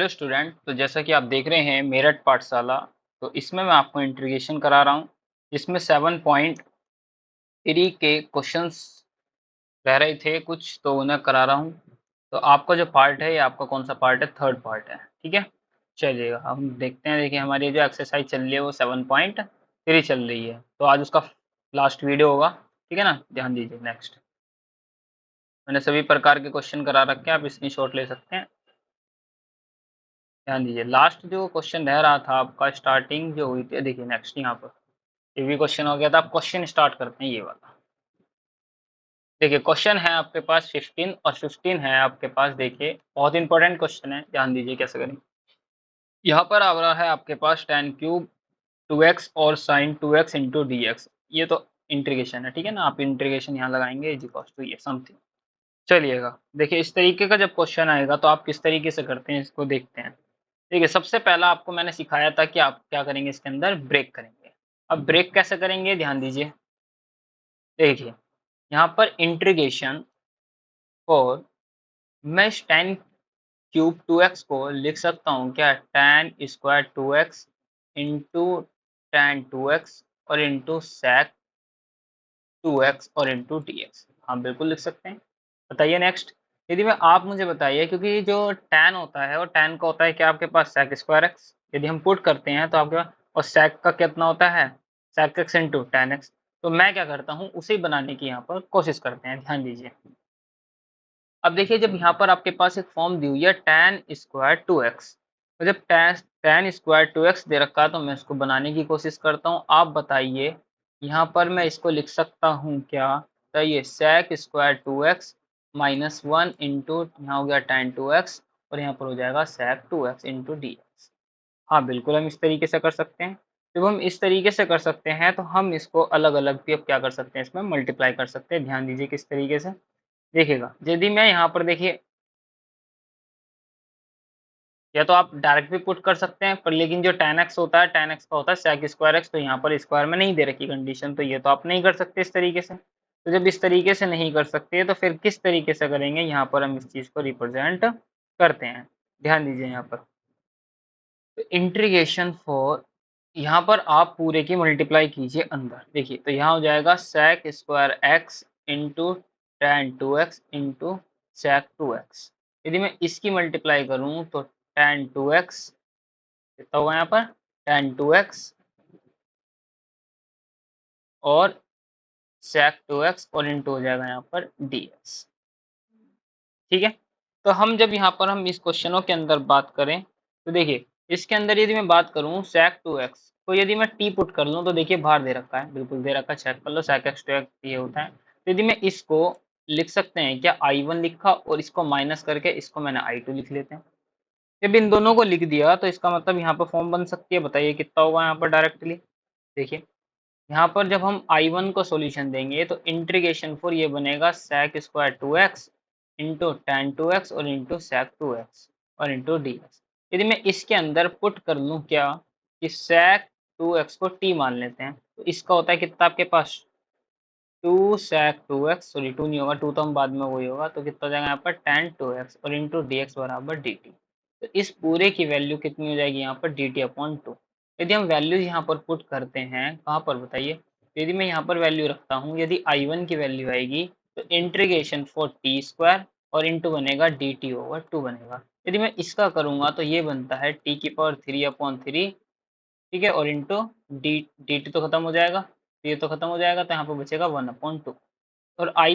Hello student. तो जैसा कि आप देख रहे हैं मेरठ पाठशाला, तो इसमें मैं आपको इंटीग्रेशन करा रहा हूँ जिसमें 7.3 के क्वेश्चंस रह रहे थे कुछ, तो उन्हें करा रहा हूँ। तो आपका जो पार्ट है ये आपका कौन सा पार्ट है? थर्ड पार्ट है, ठीक है। चलिएगा अब हम देखते हैं। देखिए हमारी जो एक्सरसाइज चल रही है वो 7.3 चल रही है, तो आज उसका लास्ट वीडियो होगा, ठीक है ना। ध्यान दीजिए। नेक्स्ट मैंने सभी प्रकार के क्वेश्चन करा रखे हैं, आप स्क्रीनशॉट ले सकते हैं। ध्यान दीजिए, लास्ट जो क्वेश्चन रह रहा था आपका, स्टार्टिंग जो हुई थी, देखिए नेक्स्ट यहाँ पर ये भी क्वेश्चन हो गया था। आप क्वेश्चन स्टार्ट करते हैं ये वाला। देखिए क्वेश्चन है आपके पास 15 और 15 है आपके पास। देखिए बहुत इंपॉर्टेंट क्वेश्चन है, ध्यान दीजिए कैसे करें। यहाँ पर आ रहा है आपके पास tan क्यूब 2x और sin 2x into D x. ये तो इंटीग्रेशन है, ठीक है ना। आप इंटीग्रेशन यहाँ लगाएंगे इज इक्वल टू ये समथिंग। चलिएगा देखिए इस तरीके का जब क्वेश्चन आएगा तो आप किस तरीके से करते हैं इसको देखते हैं। देखिए सबसे पहला आपको मैंने सिखाया था कि आप क्या करेंगे, इसके अंदर ब्रेक करेंगे। अब ब्रेक कैसे करेंगे, ध्यान दीजिए। देखिए यहाँ पर इंटीग्रेशन और मैं इस tan क्यूब 2x को लिख सकता हूँ क्या, tan square 2x into tan 2x और इंटू sec 2x और इंटू डी एक्स। हाँ बिल्कुल लिख सकते हैं। बताइए नेक्स्ट। यदि मैं आप मुझे बताइए, क्योंकि जो tan होता है और tan का होता है क्या आपके पास sec स्क्वायर x। यदि हम पुट करते हैं तो आपके पास, और sec का कितना होता है sec x into tan x। तो मैं क्या करता हूँ, उसे बनाने की यहाँ पर कोशिश करते हैं। ध्यान दीजिए। अब देखिए जब यहाँ पर आपके पास एक फॉर्म दी हुई है tan स्क्वायर 2x, तो जब tan स्क्वायर 2x दे रखा है तो मैं इसको बनाने की कोशिश करता हूँ। आप बताइए यहाँ पर मैं इसको लिख सकता हूँ क्या, बताइए sec square 2x minus 1 into यहाँ हो गया tan 2x और यहाँ पर हो जाएगा sec 2x into D x. हाँ बिल्कुल हम इस तरीके से कर सकते हैं। जब हम इस तरीके से कर सकते हैं तो हम इसको अलग अलग भी अब क्या कर सकते हैं, इसमें मल्टीप्लाई कर सकते हैं। ध्यान दीजिए किस तरीके से। देखिएगा यदि मैं यहाँ पर देखिए, या तो आप डायरेक्ट भी पुट कर सकते हैं, पर लेकिन जो tan x होता है, tan x का होता है sec स्क्वायर x, तो यहाँ पर स्क्वायर में नहीं दे रखी कंडीशन, तो ये तो आप नहीं कर सकते इस तरीके से। तो जब इस तरीके से नहीं कर सकते तो फिर किस तरीके से करेंगे, यहाँ पर हम इस चीज़ को रिप्रेजेंट करते हैं। ध्यान दीजिए यहाँ पर तो इंटीग्रेशन फॉर, यहाँ पर आप पूरे की मल्टीप्लाई कीजिए अंदर। देखिए तो यहाँ हो जाएगा sec square x into tan 2x into sec 2x। यदि मैं इसकी मल्टीप्लाई करूँ तो tan 2x कितना होगा यहाँ पर, tan 2x और sec 2x और इंटू हो जाएगा यहाँ पर dx, ठीक है। तो हम जब यहाँ पर हम इस क्वेश्चनों के अंदर बात करें तो देखिए इसके अंदर यदि मैं बात करूँ sec 2x को यदि मैं t पुट कर लूँ तो देखिए बाहर दे रखा है, बिल्कुल दे रखा है, चेक कर लो sec x 2x ये होता है। तो यदि मैं इसको लिख सकते हैं क्या, i1 लिखा और इसको माइनस करके इसको मैंने i2 लिख लेते हैं। जब इन दोनों को लिख दिया तो इसका मतलब यहाँ पर फॉर्म बन सकती है। बताइए कितना होगा यहाँ पर डायरेक्टली। देखिए यहाँ पर जब हम I1 को सॉल्यूशन देंगे तो इंटीग्रेशन फॉर ये बनेगा sec square 2x into tan 2x और इंटू sec 2x और इंटू dx। यदि मैं इसके अंदर पुट कर लूँ क्या, कि sec 2x को t मान लेते हैं, तो इसका होता है कितना आपके पास 2 sec 2x, सॉरी 2 नहीं होगा, 2 तो हम बाद में वही होगा, तो कितना हो जाएगा यहाँ पर tan 2x और इंटू dx बराबर dt। तो इस पूरे की वैल्यू कितनी हो जाएगी यहाँ पर dt अपॉन 2। यदि हम वैल्यूज यहाँ पर पुट करते हैं कहाँ पर बताइए, यदि मैं यहाँ पर वैल्यू रखता हूँ, यदि I1 की वैल्यू आएगी तो इंटीग्रेशन फॉर टी स्क्वायर और इंटू बनेगा dt ओवर 2 बनेगा। यदि मैं इसका करूँगा तो ये बनता है t की पावर 3 अपॉन 3, ठीक है, और इंटू dt तो खत्म हो जाएगा, तो ये तो खत्म हो जाएगा, तो यहाँ पर बचेगा 1/2। और आई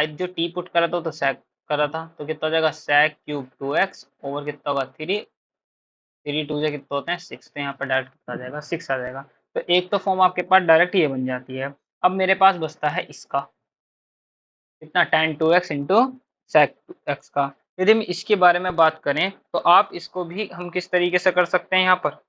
जो टी पुट करा था तो sec करा था, तो कितना हो जाएगा sec क्यूब 2x ओवर कितना होगा 3, 3 2 से कितना होते हैं 6, तो यहाँ पर डायरेक्ट कितना आ जाएगा 6 आ जाएगा। तो एक तो फॉर्म आपके पास डायरेक्ट ये बन जाती है। अब मेरे पास बचता है इसका कितना tan 2x into sec 2x का। यदि हम इसके बारे में बात करें तो आप इसको भी हम किस तरीके से कर सकते हैं यहाँ पर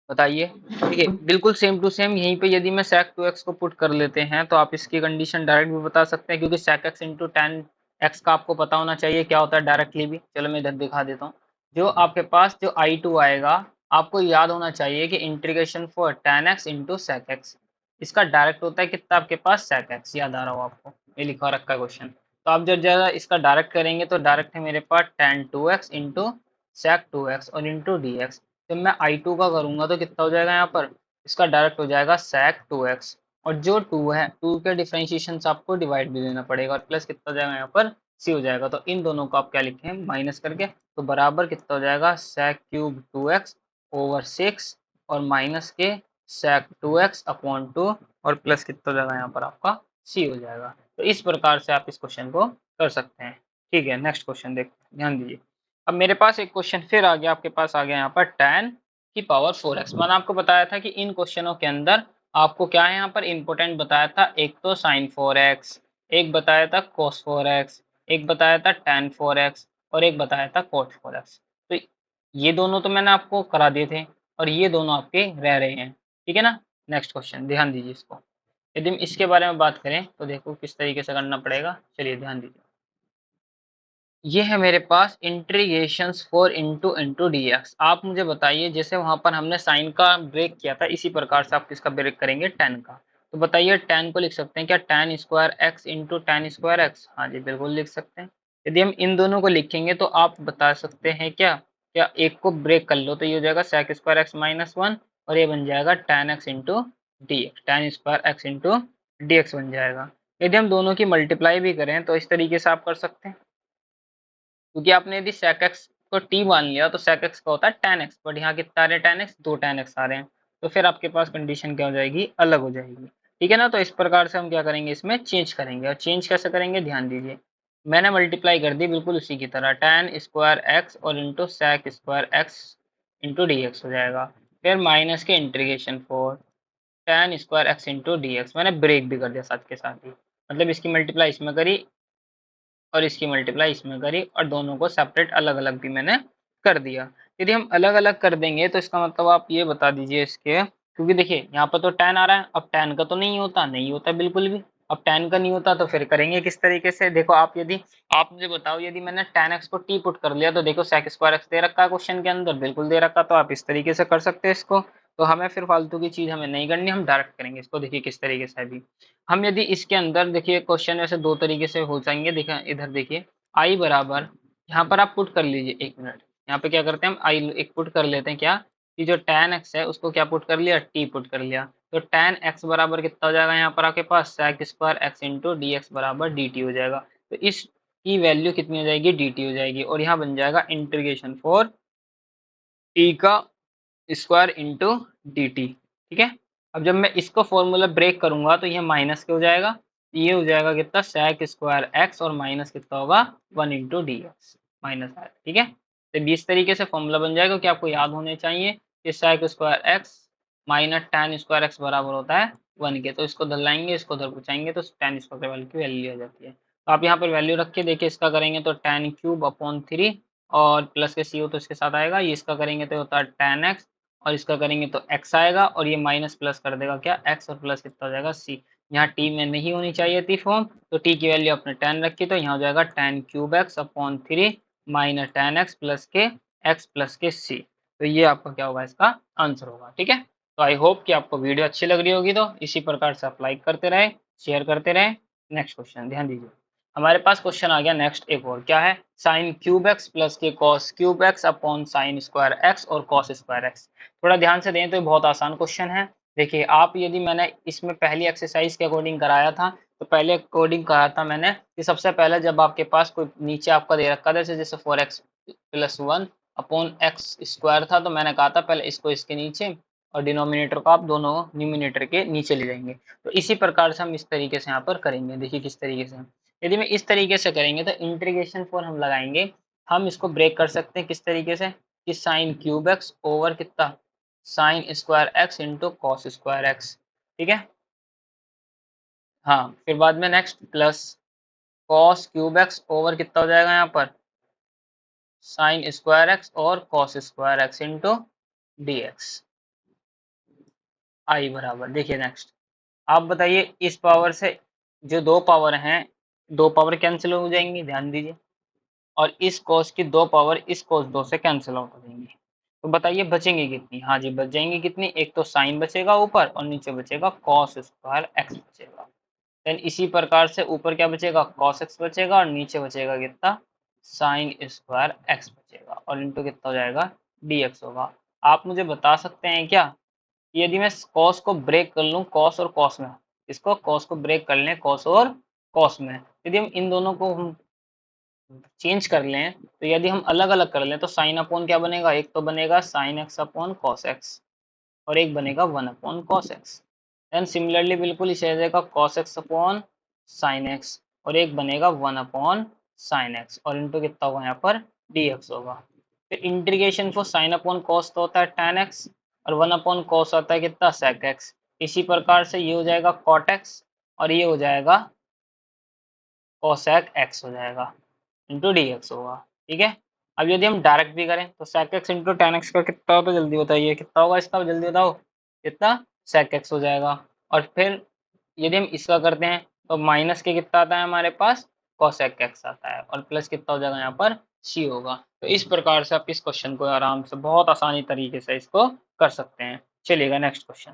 बताइए। देखिए बिल्कुल सेम टू सेम यहीं पे यदि मैं sec 2x को पुट कर लेते हैं तो आप इसकी कंडीशन डायरेक्ट भी बता सकते हैं, क्योंकि sec x into tan x का आपको पता होना चाहिए क्या होता है डायरेक्टली भी। चलो मैं इधर दिखा देता हूँ। जो आपके पास जो I2 आएगा, आपको याद होना चाहिए कि integration for tan x into sec x, इसका डायरेक्ट होता है कितना आपके पास sec x, याद आ रहा हो आपको, ये लिखा रखा है क्वेश्चन। तो आप जब ज़रा इसका डायरेक्ट करेंगे तो डायरेक्ट है मेरे पास tan 2x into sec 2x और इंटू डी एक्स। जब मैं I2 का करूंगा तो कितना हो जाएगा यहाँ पर, इसका डायरेक्ट हो जाएगा sec 2x, और जो 2 है 2 के डिफरेंशिएशन से आपको डिवाइड भी देना पड़ेगा, और प्लस कितना हो जाएगा यहाँ पर c हो जाएगा। तो इन दोनों को आप क्या लिखें माइनस करके, तो बराबर कितना हो जाएगा sec क्यूब 2x ओवर 6 और माइनस के sec 2x अपॉन 2 और प्लस कितना हो जाएगा यहाँ पर आपका c हो जाएगा। तो इस प्रकार से आप इस क्वेश्चन को कर सकते हैं। ठीक है, नेक्स्ट क्वेश्चन देखते हैं, ध्यान दीजिए। अब मेरे पास एक क्वेश्चन फिर आ गया, आपके पास आ गया यहाँ पर tan की पावर 4x। मैंने आपको बताया था कि इन क्वेश्चनों के अंदर आपको क्या है यहाँ पर इम्पोर्टेंट बताया था, एक तो sin 4x, एक बताया था cos 4x, एक बताया था tan 4x और एक बताया था cot 4x। तो ये दोनों तो मैंने आपको करा दिए थे और ये दोनों आपके रह रहे हैं। ठीक है ना। नेक्स्ट क्वेश्चन ध्यान दीजिए इसको। यदि हम इसके बारे में बात करें तो देखो किस तरीके से करना पड़ेगा, चलिए ध्यान दीजिए। ये है मेरे पास integrations for into D X. आप मुझे बताइए, जैसे वहां पर हमने साइन का ब्रेक किया था इसी प्रकार से आप किसका ब्रेक करेंगे, टेन का। तो बताइए टेन को लिख सकते हैं क्या, ten square x into ten square x. हाँ जी बिल्कुल लिख सकते हैं। यदि हम इन दोनों को लिखेंगे तो आप बता सकते हैं क्या, क्या एक को ब्रेक कर लो तो ये हो जाएगा sec square x minus one, और ये बन जाएगा ten x into D x, ten square x into D x बन जाएगा। यदि हम दोनों की मल्टीप्लाई भी करें तो इस तरीके से आप कर सकते हैं, क्योंकि आपने यदि sec x को t मान लिया तो sec x का होता है tan x, बट यहाँ कितना आ रहे हैं tan x, दो tan x आ रहे हैं, तो फिर आपके पास कंडीशन क्या हो जाएगी, अलग हो जाएगी। ठीक है ना। तो इस प्रकार से हम क्या करेंगे, इसमें चेंज करेंगे, और चेंज कैसे करेंगे ध्यान दीजिए। मैंने मल्टीप्लाई कर दी बिल्कुल उसी की तरह, tan स्क्वायर एक्स और into sec square x into D x हो जाएगा। फिर माइनस के integration for tan square x into D x, मैंने ब्रेक भी कर दिया साथ के साथ ही, मतलब इसकी मल्टीप्लाई इसमें करी और इसकी मल्टीप्लाई इसमें करी, और दोनों को सेपरेट अलग अलग भी मैंने कर दिया। यदि हम अलग अलग कर देंगे तो इसका मतलब आप ये बता दीजिए इसके, क्योंकि देखिए यहाँ पर तो tan आ रहा है, अब tan का तो नहीं होता, नहीं होता बिल्कुल भी। अब tan का नहीं होता तो फिर करेंगे किस तरीके से, देखो आप यदि, आप मुझे बताओ यदि मैंने tan x को t पुट कर लिया तो देखो sec स्क्वायर x दे रखा है क्वेश्चन के अंदर, बिल्कुल दे रखा, तो आप इस तरीके से कर सकते हैं इसको। तो हमें फिर फालतू की चीज हमें नहीं करनी, हम डायरेक्ट करेंगे इसको। देखिए किस तरीके से अभी हम यदि इसके अंदर देखिए क्वेश्चन वैसे दो तरीके से हो जाएंगे, देखिए इधर देखिए आई बराबर, यहाँ पर आप पुट कर लीजिए, एक मिनट, यहाँ पे क्या करते हैं हम आई एक पुट कर लेते हैं, क्या कि जो tan x है उसको क्या पुट कर लिया, t पुट कर लिया, तो tan x बराबर कितना हो जाएगा यहाँ पर आपके पास sec square x into D x बराबर dt हो जाएगा। तो इस की वैल्यू कितनी हो जाएगी, dt हो जाएगी, और यहाँ बन जाएगा इंटीग्रेशन फॉर t का स्क्वायर इंटू डी टी। ठीक है। अब जब मैं इसको फॉर्मूला ब्रेक करूंगा तो ये माइनस के हो जाएगा, ये हो जाएगा कितना sec स्क्वायर एक्स और माइनस कितना होगा one into D x minus r. ठीक है। तो 20 तरीके से फॉर्मूला बन जाएगा, कि आपको याद होने चाहिए कि sec square x minus tan square x बराबर होता है वन के। तो इसको उधर लाएंगे, इसको उधर पहुंचाएंगे तो tan स्क्वायर वैल्यू की वैल्यू आ जाती है। तो आप यहाँ पर वैल्यू रख के देखिए, इसका करेंगे तो tan क्यूब अपॉन 3 और प्लस के सी हो तो इसके साथ आएगा, ये इसका करेंगे तो होता है tan x और इसका करेंगे तो x आएगा, और ये माइनस प्लस कर देगा क्या x, और प्लस कितना हो जाएगा c। यहाँ t में नहीं होनी चाहिए थी फॉर्म, तो t की वैल्यू अपने tan रखी, तो यहाँ हो जाएगा tan cube x upon 3 minus tan x plus के c। तो ये आपका क्या होगा, इसका आंसर होगा। ठीक है। तो आई होप कि आपको वीडियो अच्छी लग रही होगी, तो इसी प्रकार से आप लाइक करते रहे, शेयर करते रहे। नेक्स्ट क्वेश्चन ध्यान दीजिए, हमारे पास क्वेश्चन आ गया नेक्स्ट, एक और क्या है, साइन क्यूब एक्स प्लस के cos cube x upon sign square x और कॉस स्क्वायर एक्स। थोड़ा ध्यान से दें तो ये बहुत आसान क्वेश्चन है। देखिए आप, यदि मैंने इसमें पहली एक्सरसाइज के अकॉर्डिंग कराया था, तो पहले अकॉर्डिंग कराया था मैंने कि सबसे पहले जब आपके पास कोई नीचे आपका दे रखा था, जैसे 4x plus one upon x square था, तो मैंने कहा था पहले इसको इसके नीचे और डिनोमिनेटर को आप दोनों न्यूमिनेटर के नीचे ले जाएंगे। तो इसी प्रकार से हम इस तरीके से यहाँ पर करेंगे। देखिए किस तरीके से, यदि मैं इस तरीके से करेंगे तो इंटीग्रेशन फॉर हम लगाएंगे, हम इसको ब्रेक कर सकते हैं किस तरीके से, कि साइन क्यूब एक्स ओवर कितना sine square x into cos square X. ठीक है। हाँ फिर बाद में next plus cos cube X over कितना हो जाएगा यहाँ पर साइन स्क्वायर एक्स और cos square x into D X I बराबर। देखिए नेक्स्ट, आप बताइए इस पावर से जो दो पावर हैं, दो पावर कैंसिल हो जाएंगी, ध्यान दीजिए, और इस cos की दो पावर इस cos दो से कैंसिल आउट हो जाएंगी। तो बताइए बचेंगी कितनी, हाँ जी बच जाएंगी कितनी, एक तो साइन बचेगा ऊपर और नीचे बचेगा cos स्क्वायर एक्स बचेगा। देन इसी प्रकार से ऊपर क्या बचेगा cos x बचेगा और नीचे बचेगा कितना साइन स्क्वायर एक्स बचेगा और इंटू कितना हो जाएगा dx होगा। आप मुझे बता सकते हैं क्या, यदि मैं कॉस को ब्रेक कर लूं कॉस और कॉस में, इसको कॉस को ब्रेक कर लें कॉस और कॉस में, यदि हम इन दोनों को हम चेंज कर लें, तो यदि हम अलग अलग कर लें तो साइन अपॉन क्या बनेगा, एक तो बनेगा sine x upon cos x और एक बनेगा 1 upon cos x. Then similarly बिल्कुल इसे आ जाएगा cos x upon sine x और एक बनेगा 1 अपॉन साइन एक्स और इनटू कितना होगा यहाँ पर dx होगा। फिर integration for sine upon cos तो होता है tan x और 1 अपॉन कॉस होता है कितना sec x। इसी प्रकार से ये हो जाएगा cot x और ये हो जाएगा cosec x हो जाएगा इंटू dx होगा। ठीक है, अब यदि हम डायरेक्ट भी करें तो sec x into tan x का कितना होता है जल्दी बताइए, कितना होगा इसका जल्दी बताओ, कितना sec x हो जाएगा। और फिर यदि हम इसका करते हैं तो माइनस के कितना आता है हमारे पास cosec x आता है और प्लस कितना हो जाएगा यहाँ पर c होगा। तो इस प्रकार से आप इस क्वेश्चन को आराम से बहुत आसानी तरीके से इसको कर सकते हैं। चलिएगा नेक्स्ट क्वेश्चन।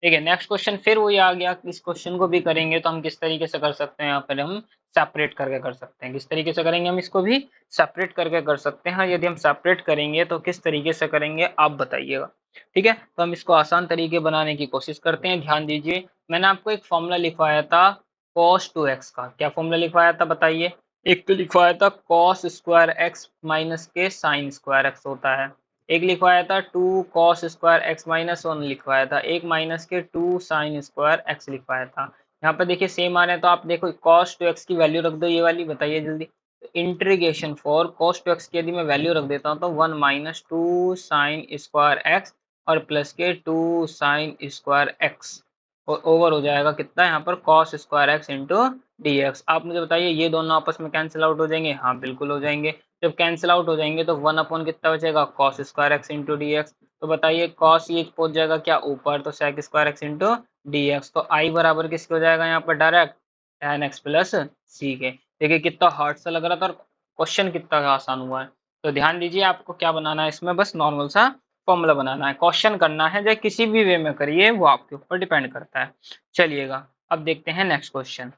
ठीक है, नेक्स्ट क्वेश्चन फिर वही आ गया, इस क्वेश्चन को भी करेंगे तो हम किस तरीके से कर सकते हैं, यहाँ पर हम सेपरेट करके कर सकते हैं। किस तरीके से करेंगे, हम इसको भी सेपरेट करके कर सकते हैं। यदि हम सेपरेट करेंगे तो किस तरीके से करेंगे आप बताइएगा। ठीक है, तो हम इसको आसान तरीके बनाने की कोशिश करते हैं। ध्यान दीजिए, मैंने आपको एक फॉर्मूला लिखवाया था cos 2x का। क्या फॉर्मूला लिखवाया था बताइए, एक तो लिखवाया था cos स्क्वायर एक्स माइनस के साइन स्क्वायर एक्स होता है, एक लिखवाया था 2 cos स्क्वायर एक्स माइनस 1 लिखवाया था, एक माइनस के 2 साइन स्क्वायर एक्स लिखवाया था। यहाँ पर देखिए सेम आ रहे हैं तो आप देखो cos 2x की वैल्यू रख दो, ये वाली बताइए जल्दी। इंटीग्रेशन फॉर cos 2x की यदि मैं वैल्यू रख देता हूँ तो 1 माइनस 2 साइन स्क्वायर एक्स और प्लस के 2 साइन स्क्वायर एक्स और ओवर हो जाएगा कितना यहाँ पर cos square x into D X. आप मुझे बताइए ये दोनों आपस में कैंसिल आउट हो जाएंगे, हाँ बिल्कुल हो जाएंगे। जब कैंसिल आउट हो जाएंगे तो 1 अपॉन कितना बचेगा cos square x into D x. तो बताइए cos ये पहुंच जाएगा क्या ऊपर, तो sec square x into D x. तो आई बराबर किसके हो जाएगा यहाँ पर डायरेक्ट tan x प्लस सी के। देखिए कितना हार्ड सा लग रहा था और क्वेश्चन कितना आसान हुआ है। तो ध्यान दीजिए आपको क्या बनाना है इसमें, बस नॉर्मल सा फॉर्मूला बनाना है, क्वेश्चन करना है, चाहे किसी भी वे में करिए वो आपके ऊपर डिपेंड करता है। चलिएगा अब देखते हैं नेक्स्ट क्वेश्चन।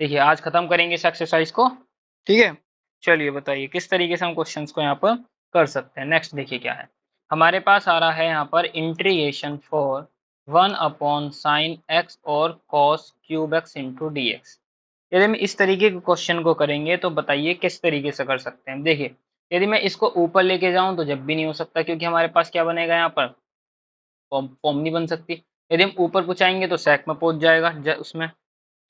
देखिए आज खत्म करेंगे इस एक्सरसाइज को। ठीक है, चलिए बताइए किस तरीके से हम क्वेश्चंस को यहाँ पर कर सकते हैं। नेक्स्ट देखिए क्या है हमारे पास आ रहा है यहाँ पर integration for 1 upon sine x और cos cube X into D X. यदि हम इस तरीके के क्वेश्चन को करेंगे तो बताइए किस तरीके से कर सकते हैं। देखिए यदि मैं इसको ऊपर लेके जाऊं तो जब भी नहीं हो सकता, क्योंकि हमारे पास क्या बनेगा यहाँ पर फॉर्म नहीं बन सकती। यदि हम ऊपर पहुंचाएंगे तो सेक में पहुंच जाएगा उसमें,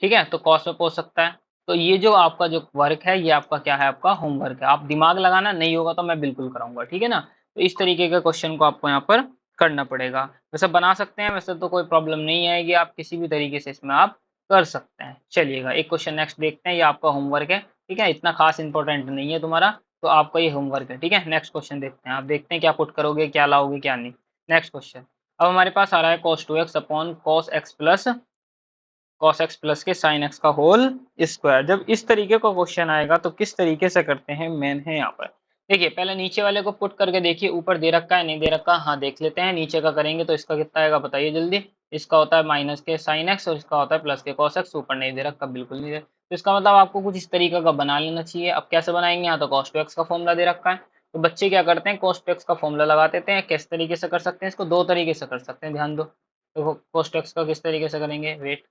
ठीक है, तो कॉस में पहुंच सकता है। तो ये जो आपका जो वर्क है ये आपका क्या है, आपका होमवर्क है। आप दिमाग लगाना, नहीं होगा तो मैं बिल्कुल कराऊंगा, ठीक है ना। तो इस तरीके के क्वेश्चन को आपको यहाँ पर करना पड़ेगा। वैसे बना सकते हैं, वैसे तो कोई प्रॉब्लम नहीं आएगी, आप किसी भी तरीके से इसमें आप कर सकते हैं। चलिएगा एक क्वेश्चन नेक्स्ट देखते हैं, ये आपका होमवर्क है, ठीक है, इतना खास इंपॉर्टेंट नहीं है तुम्हारा, तो आपका ये होमवर्क है, ठीक है। नेक्स्ट क्वेश्चन देखते हैं, आप देखते हैं क्या पुट करोगे, क्या लाओगे क्या नहीं। नेक्स्ट क्वेश्चन अब हमारे पास आ रहा है cos 2x upon cos x plus cos x plus के sin x का होल स्क्वायर। जब इस तरीके का क्वेश्चन आएगा तो किस तरीके से करते हैं, मेन है यहाँ पर। देखिए पहले नीचे वाले को पुट करके देखिए, ऊपर दे रखा है नहीं दे रखा, हाँ देख लेते हैं। नीचे का करेंगे तो इसका कितना आएगा बताइए जल्दी। इसका होता है माइनस के sin x और इसका होता है प्लस के cos x। ऊपर नहीं दे रखा, बिल्कुल नहीं दे, तो इसका मतलब आपको कुछ इस तरीके का बना लेना चाहिए। अब कैसे बनाएंगे, यहाँ तो cos 2x का फॉर्मूला दे रखा है, तो बच्चे क्या करते हैं cos 2x का फॉर्मूला लगा देते हैं। किस तरीके से कर सकते हैं इसको, दो तरीके से कर सकते हैं, ध्यान दो। तो cos 2x का किस तरीके से करेंगे, वेट,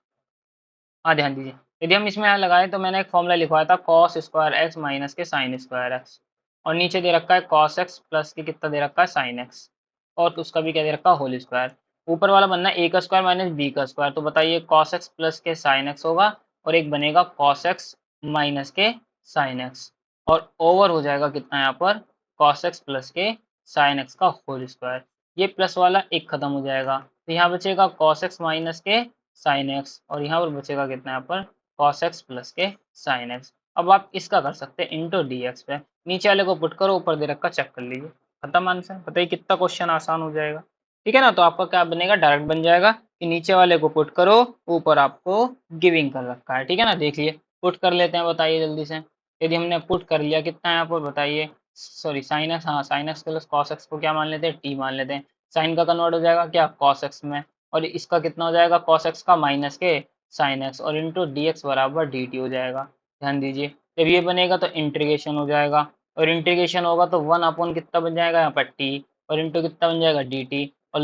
हाँ ध्यान दीजिए। यदि हम इसमें यहाँ लगाए तो मैंने एक फॉर्मूला लिखवाया था cos स्क्वायर एक्स माइनस के साइन स्क्वायर एक्स, और नीचे दे रखा है cos x प्लस के कितना दे रखा है साइन एक्स, और उसका भी क्या दे रखा है होल स्क्वायर। ऊपर वाला बनना है a का स्क्वायर माइनस b का स्क्वायर, तो बताइए cos x प्लस के साइन एक्स होगा और एक बनेगा cos x माइनस के साइन एक्स, और ओवर हो जाएगा कितना यहाँ पर cos x प्लस के साइन एक्स का होल स्क्वायर। ये प्लस वाला एक खत्म हो जाएगा, तो यहाँ बचेगा cos x माइनस के साइन एक्स और यहाँ पर बचेगा कितना यहाँ पर cos x प्लस के साइन एक्स। अब आप इसका कर सकते हैं इंटू डी एक्स पे, नीचे वाले को पुट करो, ऊपर दे रखा चेक कर लीजिए, खत्म आंसर। बताइए कितना क्वेश्चन आसान हो जाएगा, ठीक है ना। तो आपका क्या बनेगा, डायरेक्ट बन जाएगा कि नीचे वाले को पुट करो, ऊपर आपको गिविंग कर रखा है, ठीक है ना। देखिए पुट कर लेते हैं, बताइए जल्दी से। यदि हमने पुट कर लिया कितना यहाँ पर बताइए, सॉरी साइन एक्स, हाँ sine x plus cos x को क्या मान लेते हैं, टी मान लेते हैं। साइन का कन्वर्ट हो जाएगा क्या कॉस एक्स में, और इसका कितना हो जाएगा cos x का माइनस के sin x और इंटू डी एक्स बराबर dt हो जाएगा। ध्यान दीजिए जब ये बनेगा तो इंटीग्रेशन हो जाएगा, और इंटीग्रेशन होगा तो 1 अपॉन कितना बन जाएगा यहाँ पर टी, और इंटू कितना बन जाएगा डी टी, और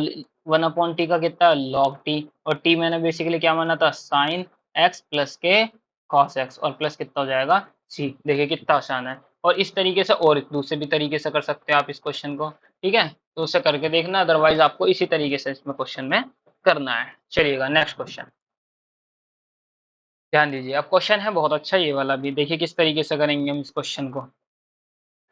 1 अपॉन टी का कितना लॉग टी, और टी मैंने बेसिकली क्या माना था साइन एक्स प्लस के कॉस एक्स, और प्लस कितना हो जाएगा सी। देखिए कितना आसान है। और इस तरीके से और दूसरे भी तरीके से कर सकते हैं आप इस क्वेश्चन को, ठीक है, तो उसे करके देखना, अदरवाइज आपको इसी तरीके से इसमें क्वेश्चन में करना है। चलिएगा नेक्स्ट क्वेश्चन ध्यान दीजिए। अब क्वेश्चन है बहुत अच्छा ये वाला भी, देखिए किस तरीके से करेंगे हम इस क्वेश्चन को।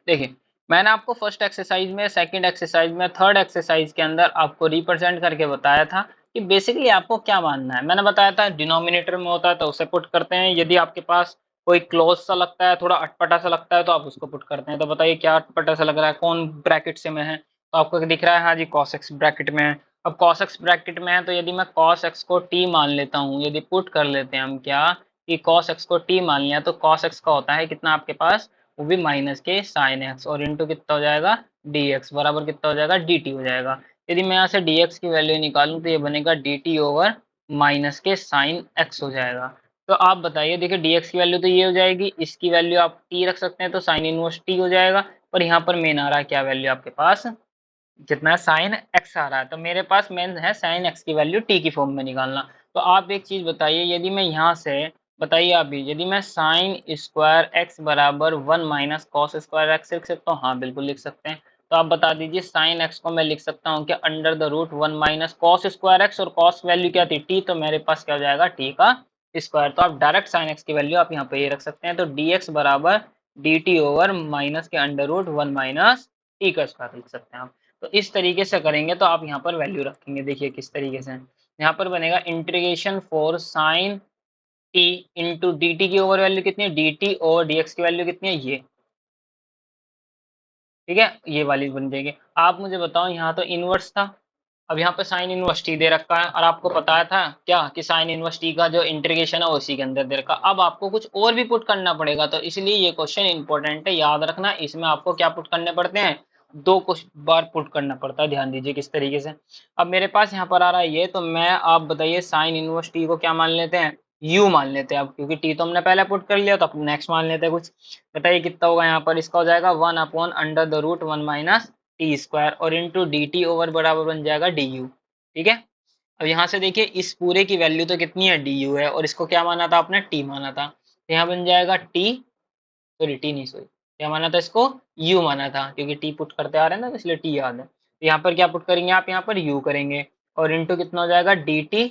देखिए मैंने आपको फर्स्ट एक्सरसाइज में, सेकंड एक्सरसाइज में, थर्ड एक्सरसाइज के अंदर आपको रिप्रेजेंट करके बताया था कि बेसिकली आपको क्या मानना है। मैंने बताया था डिनोमिनेटर में होता है तो उसे पुट करते हैं, यदि आपके पास कोई क्लोज सा लगता है, थोड़ा अटपटा सा लगता है तो आप उसको पुट करते हैं। तो बताइए क्या अटपटा सा लग रहा है, कौन ब्रैकेट से में है, तो आपको दिख रहा है हाँ जी cos x ब्रैकेट में है। अब cos x ब्रैकेट में है तो यदि मैं cos x को t मान लेता हूँ, यदि पुट कर लेते हैं हम क्या कि cos x को t मान लिया, तो cos x का होता है कितना आपके पास, वो भी माइनस के साइन एक्स, और इंटू कितना हो जाएगा डी एक्स, बराबर कितना हो जाएगा डी टी हो जाएगा। यदि मैं यहाँ से डी एक्स की वैल्यू निकालूं तो ये बनेगा डी टी ओवर माइनस के साइन एक्स हो जाएगा। तो आप बताइए, देखिए डी एक्स की वैल्यू तो ये हो जाएगी, इसकी वैल्यू आप टी रख सकते हैं तो साइन इनवर्स टी हो जाएगा, पर यहाँ पर मेन आ रहा है क्या वैल्यू आपके पास, कितना साइन एक्स आ रहा है, तो मेरे पास मेन है साइन एक्स की वैल्यू टी की फॉर्म में निकालना। तो आप एक चीज बताइए, यदि मैं यहाँ से, बताइए आप भी, यदि मैं साइन स्क्वायर एक्स बराबर 1 - कॉस स्क्वायर एक्स लिख सकता हूँ, हाँ बिल्कुल लिख सकते हैं। तो आप बता दीजिए साइन एक्स को मैं लिख सकता हूँ कि under the root 1 - cos square x, और कॉस वैल्यू क्या थी टी, तो मेरे पास क्या हो जाएगा टी का स्क्वायर। तो आप डायरेक्ट साइन एक्स की वैल्यू आप यहाँ पे ये रख सकते हैं, तो डी एक्स बराबर डी टी ओवर माइनस के अंडर रूट 1 - टी का स्क्वायर लिख सकते हैं आप। तो इस तरीके से करेंगे तो आप यहाँ पर वैल्यू रखेंगे, देखिए किस तरीके से यहाँ पर बनेगा integration for sine t into d t की ओवर वैल्यू कितनी है डी टी, और डी एक्स की वैल्यू कितनी है ये, ठीक है, ये वाली बन जाएगी। आप मुझे बताओ यहाँ तो इनवर्स था, अब यहाँ पे साइन इनवर्स टी दे रखा है, और आपको बताया था क्या कि साइन इनवर्स टी का जो इंटीग्रेशन है उसी के अंदर दे रखा। अब आपको कुछ और भी पुट करना पड़ेगा, तो इसलिए ये क्वेश्चन इंपॉर्टेंट है, याद रखना। इसमें आपको क्या पुट करने पड़ते हैं, दो कुछ बार पुट करना पड़ता है, ध्यान दीजिए किस तरीके से। अब मेरे पास यहाँ पर आ रहा है ये, तो मैं, आप बताइए साइन इनवर्स टी को क्या मान लेते हैं, यू मान लेते हैं अब, क्योंकि टी तो हमने पहले पुट कर लिया, तो अब नेक्स्ट मान लेते हैं कुछ। बताइए कितना होगा यहाँ पर, इसका हो जाएगा 1/√1 - टी स्क्वायर, और इंटू डी टी ओवर बराबर बन जाएगा डी यू, ठीक है। अब यहाँ से देखिए इस पूरे की वैल्यू तो कितनी है डी यू है, और इसको क्या माना था आपने टी माना था, तो यहाँ बन जाएगा टी, सॉरी टी नहीं, सॉरी क्या माना था इसको, यू माना था, क्योंकि टी पुट करते आ रहे हैं ना तो इसलिए टी याद है। तो यहाँ पर क्या पुट करेंगे आप, यहाँ पर यू करेंगे, और इंटू कितना हो जाएगा D T,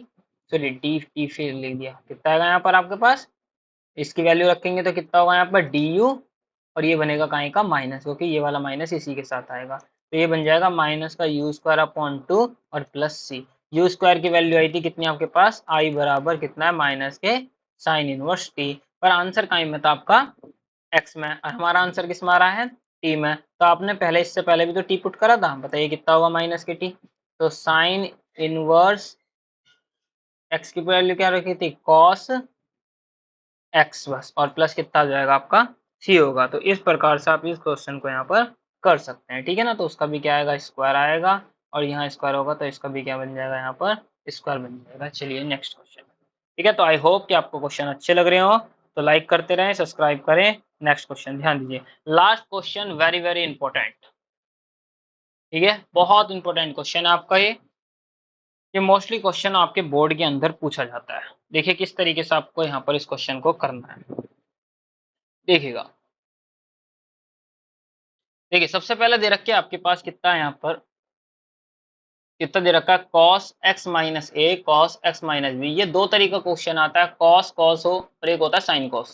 sorry D T फिर लिख दिया, कितना आएगा यहाँ पर आपके पास, इसकी वैल्यू रखेंगे तो कितना होगा यहाँ पर डी यू, और ये बनेगा कहीं का माइनस, क्योंकि ये वाला माइनस इसी के साथ आएगा, तो ये बन जाएगा माइनस का यू स्क्वायर अपॉन 2 और प्लस सी। यू स्क्वायर की वैल्यू आई थी कितनी आपके पास, आई बराबर कितना है माइनस के साइन इनवर्स टी, पर आंसर कहीं में था आपका एक्स में, और हमारा आंसर किस में आ रहा है टी में। तो आपने पहले, इससे पहले भी तो टी पुट करा था, बताइए कितना होगा माइनस के टी, तो साइन इनवर्स एक्स की वैल्यू क्या रखी थी कॉस एक्स बस, और प्लस कितना आ जाएगा आपका सी होगा। तो इस प्रकार से आप इस क्वेश्चन को यहाँ पर कर सकते हैं, ठीक है ना। तो उसका भी क्या आएगा स्क्वायर आएगा, और यहाँ स्क्वायर होगा तो इसका भी क्या बन जाएगा यहाँ पर स्क्वायर बन जाएगा। चलिए नेक्स्ट क्वेश्चन, ठीक है। तो आई होप कि आपको क्वेश्चन अच्छे लग रहे हो, तो लाइक करते रहें, सब्सक्राइब करें। नेक्स्ट क्वेश्चन ध्यान दीजिए, last question very very important, ठीक है, बहुत इंपॉर्टेंट क्वेश्चन है आपका ये मोस्टली क्वेश्चन आपके बोर्ड के अंदर पूछा जाता है। देखिए किस तरीके से आपको यहाँ पर इस क्वेश्चन को करना है, देखिएगा। देखिए सबसे पहले दे रखे आपके पास कितना है यहाँ पर, कितना दे रखा है cos x माइनस ए कॉस एक्स माइनस बी। ये दो तरीका क्वेश्चन आता है, cos cos हो और एक होता है sin cos।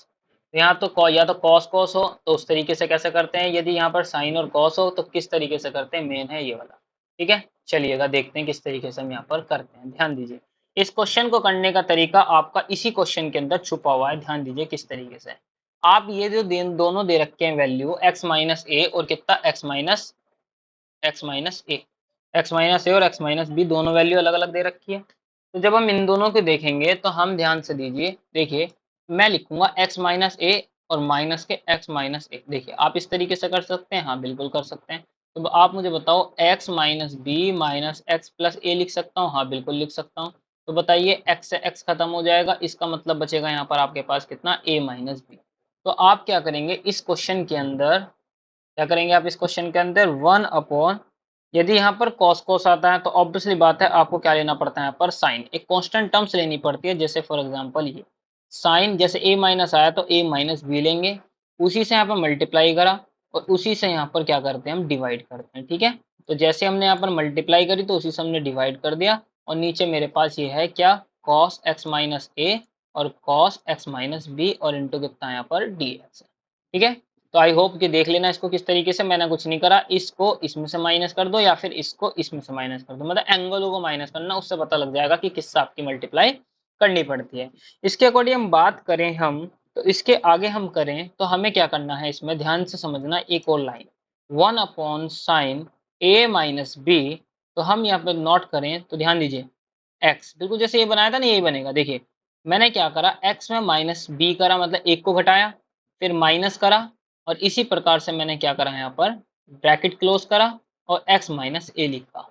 तो यहाँ तो या तो cos cos हो तो उस तरीके से कैसे करते हैं, यदि यहाँ पर sin और cos हो तो किस तरीके से करते हैं, मेन है ये वाला, ठीक है। चलिएगा देखते हैं किस तरीके से हम यहाँ पर करते हैं, ध्यान दीजिए। इस क्वेश्चन को करने का तरीका आपका इसी क्वेश्चन के अंदर छुपा हुआ है, ध्यान दीजिए किस तरीके से। आप ये जो दोनों दे रखे हैं वैल्यू x माइनस ए और कितना x minus A, x minus a और एक्स माइनस बी दोनों वैल्यू अलग अलग दे रखी है। तो जब हम इन दोनों को देखेंगे तो हम ध्यान से दीजिए, देखिए मैं लिखूंगा एक्स माइनस ए और माइनस के एक्स माइनस ए। देखिए आप इस तरीके से कर सकते हैं, हाँ बिल्कुल कर सकते हैं। तो आप मुझे बताओ X minus B minus X plus A लिख सकता हूँ, हाँ बिल्कुल लिख सकता हूँ। तो बताइए एक्स से एक्स खत्म हो जाएगा, इसका मतलब बचेगा यहाँ पर आपके पास कितना, ए माइनस बी। तो आप क्या करेंगे इस क्वेश्चन के अंदर, क्या करेंगे आप इस क्वेश्चन के अंदर 1 अपॉन, यदि यहाँ पर कॉस कॉस आता है तो ऑब्वियसली बात है आपको क्या लेना पड़ता है यहाँ पर साइन, एक कांस्टेंट टर्म्स लेनी पड़ती है। जैसे फॉर एग्जांपल ये साइन, जैसे a माइनस आया तो a माइनस बी लेंगे, उसी से यहाँ पर मल्टीप्लाई करा और उसी से यहाँ पर क्या करते हैं हम डिवाइड करते हैं। ठीक है, तो जैसे हमने यहाँ पर मल्टीप्लाई करी तो उसी से हमने डिवाइड कर दिया और नीचे मेरे पास ये है क्या, कॉस एक्स माइनस ए और कॉस एक्स माइनस बी और इंटू कितना यहाँ पर डी एक्स है। ठीक है, तो आई होप कि देख लेना इसको किस तरीके से, मैंने कुछ नहीं करा, इसको इसमें से माइनस कर दो या फिर इसको इसमें से माइनस कर दो, मतलब एंगलों को माइनस करना, उससे पता लग जाएगा कि किससे आपकी मल्टीप्लाई करनी पड़ती है। इसके अकॉर्डिंग हम बात करें हम, तो इसके आगे हम करें तो हमें क्या करना है, इसमें ध्यान से समझना एक और लाइन, 1 अपॉन साइन ए माइनस बी, तो हम यहाँ पे नोट करें तो ध्यान दीजिए एक्स, बिल्कुल जैसे ये बनाया था ना यही बनेगा। देखिए मैंने क्या करा, एक्स में माइनस बी करा, मतलब एक को घटाया, फिर माइनस करा और इसी प्रकार से मैंने क्या करा यहाँ पर ब्रैकेट क्लोज करा और x माइनस ए लिखा।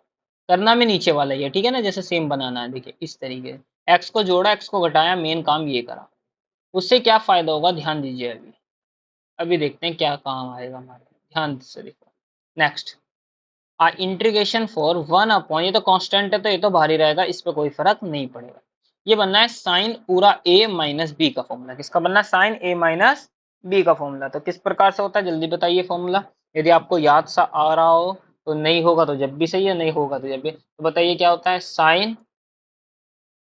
करना में नीचे वाला ही है, ठीक है ना, जैसे सेम बनाना है। देखिए इस तरीके से x को जोड़ा, x को घटाया, मेन काम ये करा। उससे क्या फायदा होगा ध्यान दीजिए, अभी अभी देखते हैं क्या काम आएगा हमारे, ध्यान से देखो। नेक्स्ट इंटीग्रेशन फॉर 1 अपॉन, ये तो कांस्टेंट है तो ये तो बाहर ही रहेगा, इस पर कोई फर्क नहीं पड़ेगा। ये बनना है साइन पूरा a माइनस बी का फॉर्मूला, किसका बनना है, साइन a माइनस बी का फॉर्मूला। तो किस प्रकार से होता है जल्दी बताइए फॉर्मूला, यदि आपको याद सा आ रहा हो तो, नहीं होगा तो जब भी सही है, नहीं होगा तो जब भी। तो बताइए क्या होता है, sine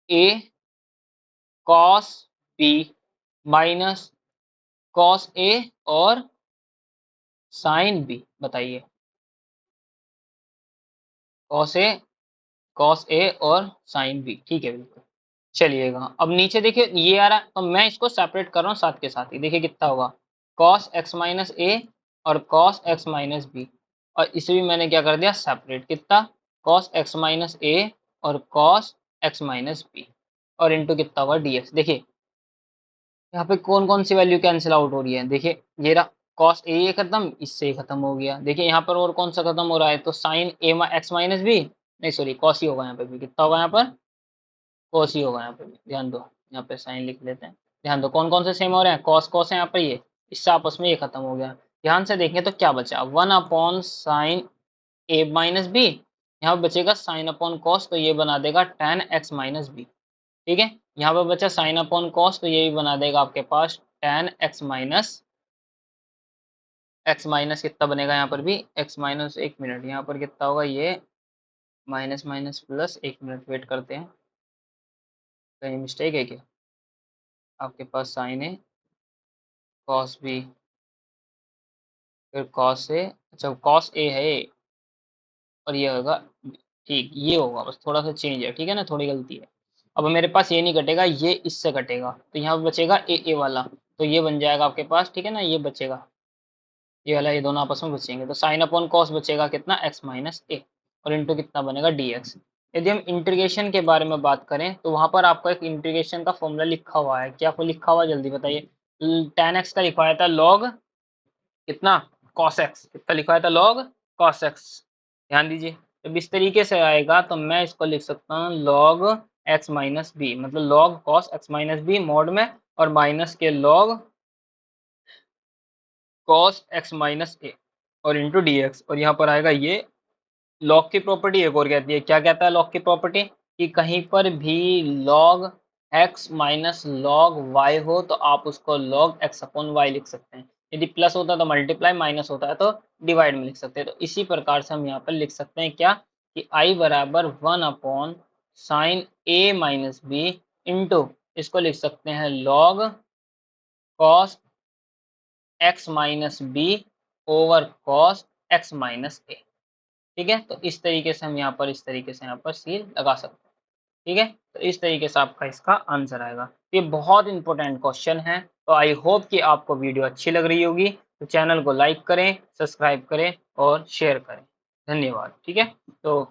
a cos b minus cos a और साइन b, बताइए कॉस ए और साइन बी, ठीक है बिल्कुल। चलिएगा अब नीचे देखिए ये आ रहा है, तो मैं इसको सेपरेट कर रहा हूँ साथ के साथ ही, देखिए कितना होगा, कॉस एक्स माइनस ए और कॉस एक्स माइनस बी, और इसे भी मैंने क्या कर दिया सेपरेट, कितना, कॉस एक्स माइनस ए और कॉस एक्स माइनस बी और इंटू कितना होगा डी एक्स। देखिए यहाँ पे कौन कौन सी वैल्यू कैंसिल आउट हो रही है, देखिए ये रहा कॉस ए खत्म, इससे खत्म हो गया। देखिए यहाँ पर और कौन सा खत्म हो रहा है, तो साइन ए एक्स माइनस बी, नहीं सॉरी कॉस ही होगा यहाँ पे भी, कितना होगा यहाँ पर, कॉस ही होगा यहाँ पे भी, ध्यान दो, यहाँ पे साइन लिख लेते हैं। ध्यान दो कौन कौन से सेम हो रहे हैं, कॉस कॉस है यहाँ पे, ये इससे आपस में ये खत्म हो गया। ध्यान से देखें तो क्या बचा, 1 अपॉन साइन ए माइनस बी, यहाँ पे बचेगा साइन अपॉन कॉस, तो ये बना देगा टेन एक्स माइनस बी। ठीक है, यहाँ पर बचा साइन अपॉन कॉस, तो ये भी बना देगा आपके पास टेन एक्स माइनस कितना बनेगा यहाँ पर भी, एक्स माइनस, एक मिनट यहाँ पर कितना होगा, ये माइनस माइनस प्लस, एक मिनट वेट करते हैं, कहीं मिस्टेक है क्या, आपके पास साइन है कॉस बी फिर कॉस ए, अच्छा कॉस ए है और ये होगा, ठीक ये होगा, बस थोड़ा सा चेंज है, ठीक है ना, थोड़ी गलती है। अब मेरे पास ये नहीं कटेगा, ये इससे कटेगा, तो यहाँ पे बचेगा ए वाला, तो ये बन जाएगा आपके पास, ठीक है ना, ये बचेगा ये वाला, ये दोनों आपस में बचेंगे, तो साइन अपॉन कॉस बचेगा कितना, एक्स माइनस ए और इंटू कितना बनेगा डी एक्स। यदि हम इंटीग्रेशन के बारे में बात करें तो वहां पर आपको एक इंटीग्रेशन का फॉर्मूला लिखा हुआ है, क्या लिखा हुआ है जल्दी बताइए, टेन एक्स का लिखवाया था लॉग कितना, कॉस एक्स, कितना लिखवाया था लॉग कॉस एक्स। ध्यान दीजिए जब इस तरीके से आएगा तो मैं इसको लिख सकता हूँ लॉग एक्स माइनस बी, मतलब log cos x minus b mode में, और माइनस के log cos x minus a और इंटू डी एक्स, और यहाँ पर आएगा ये लॉग की प्रॉपर्टी एक और कहती है, क्या कहता है लॉग की प्रॉपर्टी, कि कहीं पर भी log x minus log y हो तो आप उसको log x अपॉन वाई लिख सकते हैं, यदि प्लस होता है तो मल्टीप्लाई, माइनस होता है तो डिवाइड में लिख सकते हैं। तो इसी प्रकार से हम यहाँ पर लिख सकते हैं क्या, कि i बराबर 1 upon sine a minus B into, इसको लिख सकते हैं log cos x minus B over cos x minus A. ठीक है, तो इस तरीके से हम यहाँ पर, इस तरीके से यहाँ पर सील लगा सकते हैं। ठीक है, तो इस तरीके से आपका इसका आंसर आएगा। ये बहुत इंपॉर्टेंट क्वेश्चन है, तो आई होप कि आपको वीडियो अच्छी लग रही होगी, तो चैनल को लाइक करें, सब्सक्राइब करें और शेयर करें। धन्यवाद। ठीक है, तो